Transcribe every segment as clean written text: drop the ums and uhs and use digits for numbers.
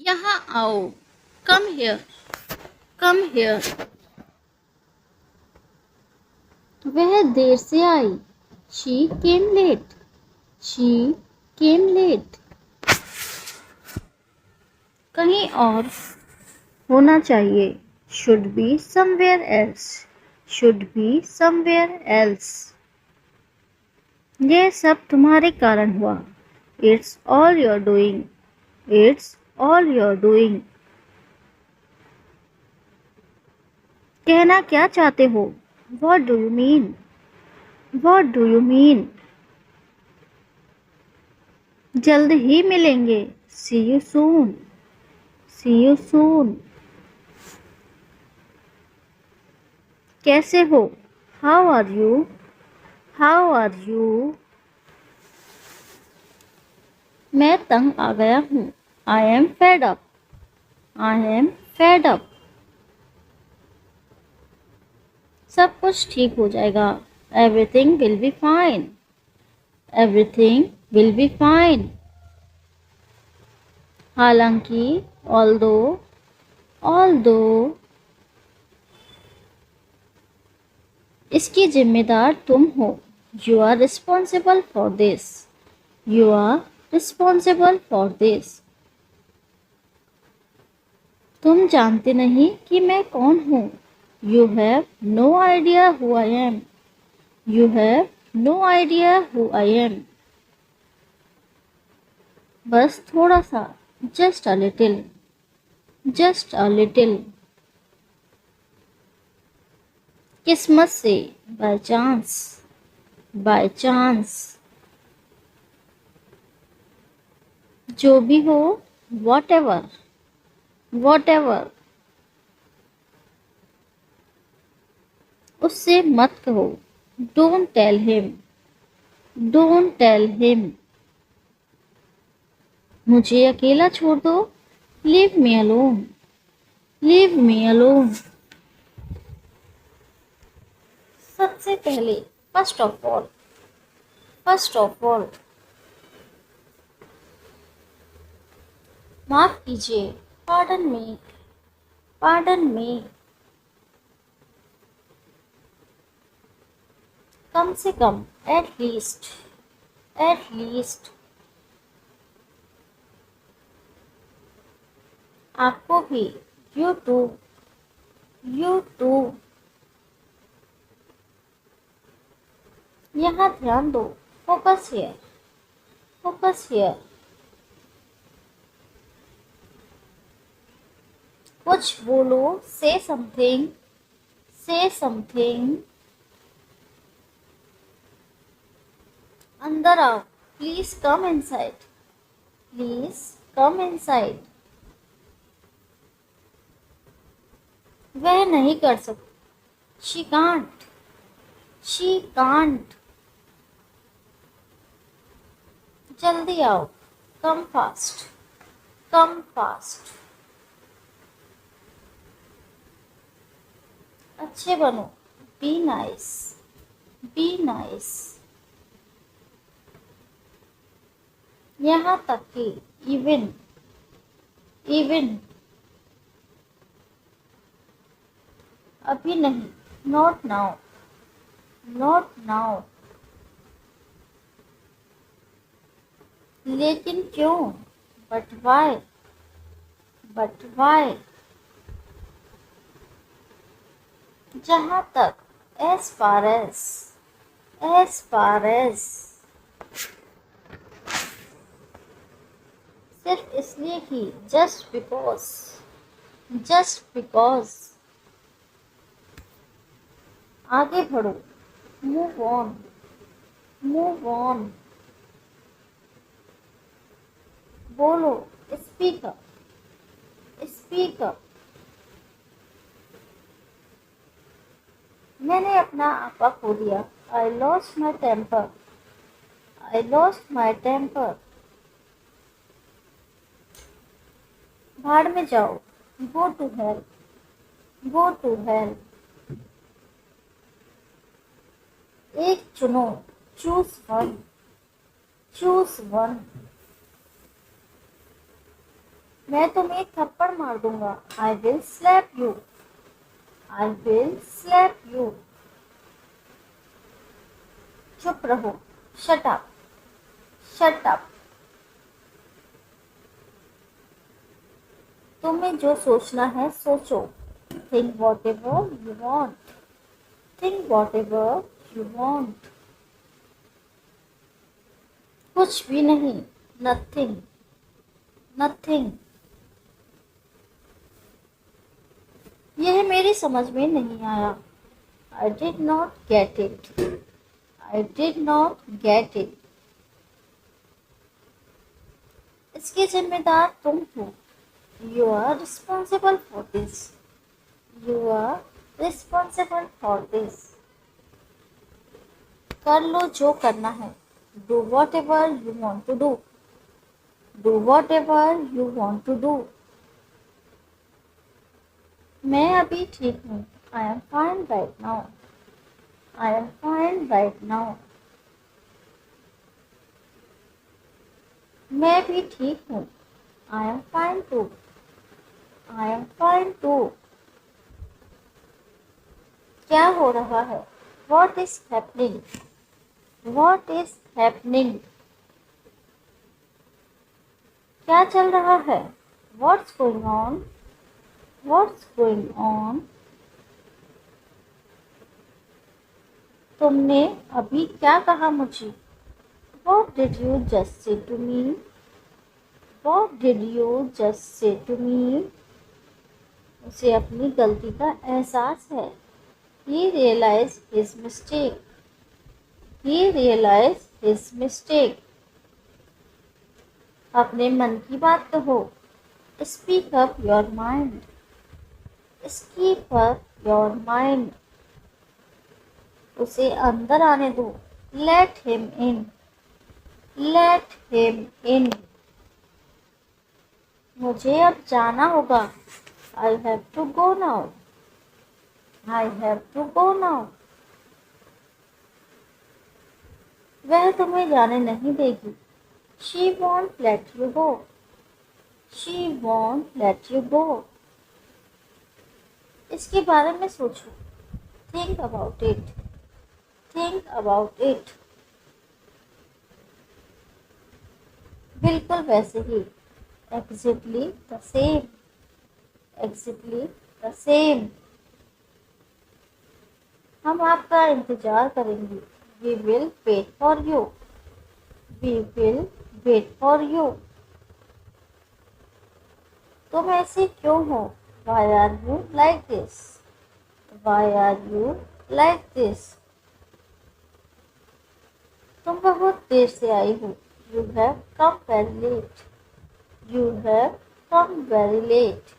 यहाँ आओ। Come here, come here. वह देर से आई। She came late, she came late. कहीं और होना चाहिए। Should be somewhere else, should be somewhere else. यह सब तुम्हारे कारण हुआ। It's all your doing, it's all your doing. कहना क्या चाहते हो? What do you mean, what do you mean. जल्द ही मिलेंगे। See you soon, see you soon. कैसे हो? How are you, how are you. मैं तंग आ गया हूँ। I am fed up, I am fed up. सब कुछ ठीक हो जाएगा। Everything will be fine, everything will be fine. हालांकि, ऑल्दो, ऑल्दो। इसकी जिम्मेदार तुम हो। You are responsible for this, you are responsible for this. तुम जानते नहीं कि मैं कौन हूँ। You have no idea who I am, you have no idea who I am. बस थोड़ा सा, just a little, just a little. किस्मत से, बाय चांस, बाय चांस। जो भी हो, वॉट एवर, वॉट एवर। उससे मत कहो। Don't tell him, don't tell him. मुझे अकेला छोड़ दो। Leave me alone, leave me alone. सबसे पहले, first of all, first of all. माफ कीजिए। Pardon me, pardon me. कम से कम, एट लीस्ट, एट लीस्ट। आपको भी, यू टू, यू टू। यहाँ ध्यान दो। Focus here, focus here. कुछ बोलो। Say something, say something. अंदर आओ। Please come inside, please come inside. वह नहीं कर सकती। She can't, she can't. जल्दी आओ। Come fast, come fast. अच्छे बनो। Be nice, be nice. यहाँ तक कि इवन, इवन। अभी नहीं। Not now, not now. लेकिन क्यों? But why, but why. जहाँ तक, as far as, as far as. सिर्फ इसलिए कि, जस्ट बिकॉज, जस्ट बिकॉज। आगे बढ़ो। Move on, move on. बोलो। Speak up, speak up. मैंने अपना आपा खो दिया। I lost my temper, I lost my temper. भाड़ में जाओ। Go to hell, go to hell. एक चुनो। Choose one, choose one. मैं तुम्हें एक थप्पड़ मार दूंगा। I will slap you. I will slap you. चुप रहो। Shut up. Shut up. तुम्हें जो सोचना है सोचो। Think whatever you want. Think whatever you want. कुछ भी नहीं। नथिंग। नथिंग। यह मेरी समझ में नहीं आया। I did not get it. I did not get it. इसके जिम्मेदार तुम हो। You are responsible for this. You are responsible for this. कर लो जो करना है। Do whatever you want to do. Do whatever you want to do. मैं अभी ठीक हूँ। I am fine right now. I am fine right now. मैं भी ठीक हूँ। I am fine too. I am fine too. क्या हो रहा है? What is happening? What is happening? क्या चल रहा है? What's going on? What's going on? तुमने अभी क्या कहा मुझे? What did you just say to me? What did you just say to me? उसे अपनी गलती का एहसास है। He realized his mistake. He realized his mistake. अपने मन की बात कहो। Speak up your mind. Speak up your mind. उसे अंदर आने दो। Let him in. Let him in. मुझे अब जाना होगा। I have to go now. I have to go now. वह तुम्हें जाने नहीं देगी। She won't let you go. She won't let you go. इसके बारे में सोचो। Think about it. Think about it. बिल्कुल वैसे ही। Exactly the same. Exactly the same. हम आपका इंतजार करेंगे। We will wait for you. We will wait for you. तुम ऐसे क्यों हो? Why are you like this? Why are you like this? तुम बहुत देर से आई हो। You have come very late. You have come very late.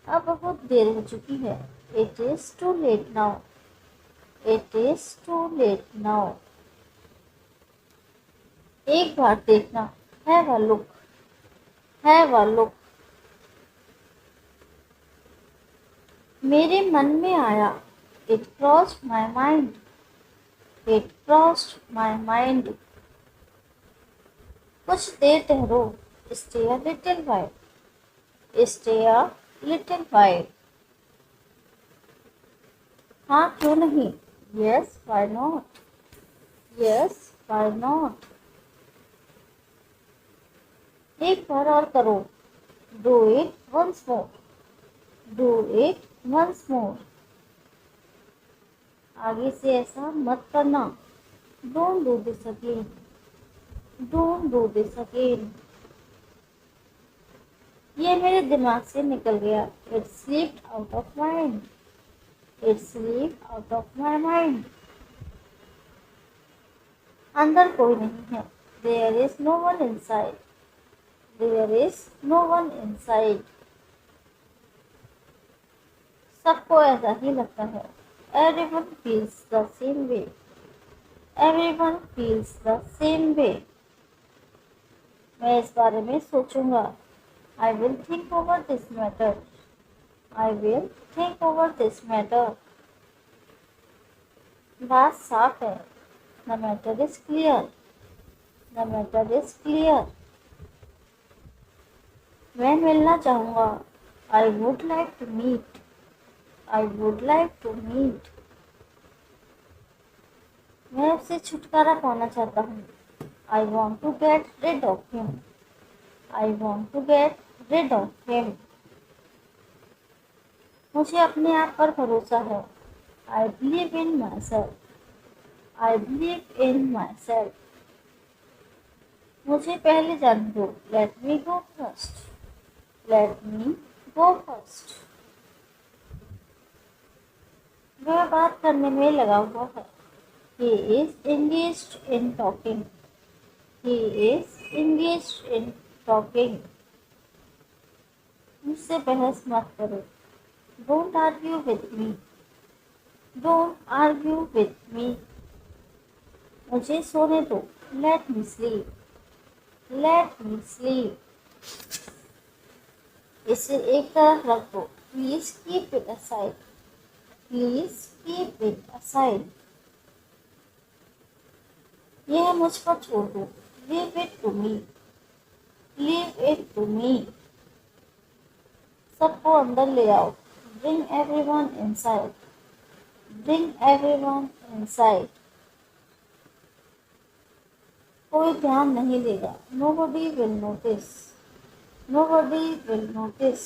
अब बहुत देर हो चुकी है। It is too late now. It is too late now. एक बार देखना। Have a look. Have a look. मेरे मन में आया। It crossed my mind. It crossed my mind. कुछ देर ठहरो। Stay a little while. Stay a little while. हाँ क्यों नहीं? Yes, why not? Yes, why not? एक बार और करो। Do it once more. Do it once more. आगे से ऐसा मत करना। Don't do this again. Don't do this again. ये मेरे दिमाग से निकल गया। It slipped out of mind. It slipped out of my mind. अंदर कोई नहीं है। There is no one inside. There is no one inside. सबको ऐसा ही लगता है। Everyone feels the same way. Everyone feels the same way. मैं इस बारे में सोचूंगा। I will think over this matter. I will think over this matter. बात साफ है। The matter is clear. The matter is clear. मैं मिलना चाहूँगा। I would like to meet. I would like to meet. मैं उससे छुटकारा पाना चाहता हूँ। I want to get rid of him. I want to get rid of him. मुझे अपने आप पर भरोसा है। I believe in myself. I believe in myself. मुझे पहले जाने दो। Let me go first. Let me go first. वह बात करने में लगा हुआ है। He is engaged in talking. He is engaged in talking. मुझसे बहस मत करो। Don't argue with me. Don't argue with me. मुझे सोने दो। Let me sleep. Let me sleep. इसे एक तरफ रख दो। Please keep it aside. Please keep it aside. यह मुझ पर छोड़ दो। Leave it to me. Leave it to me. सबको अंदर ले आओ। Bring everyone inside. Bring everyone inside. कोई ध्यान नहीं देगा। Nobody will notice. Nobody will notice.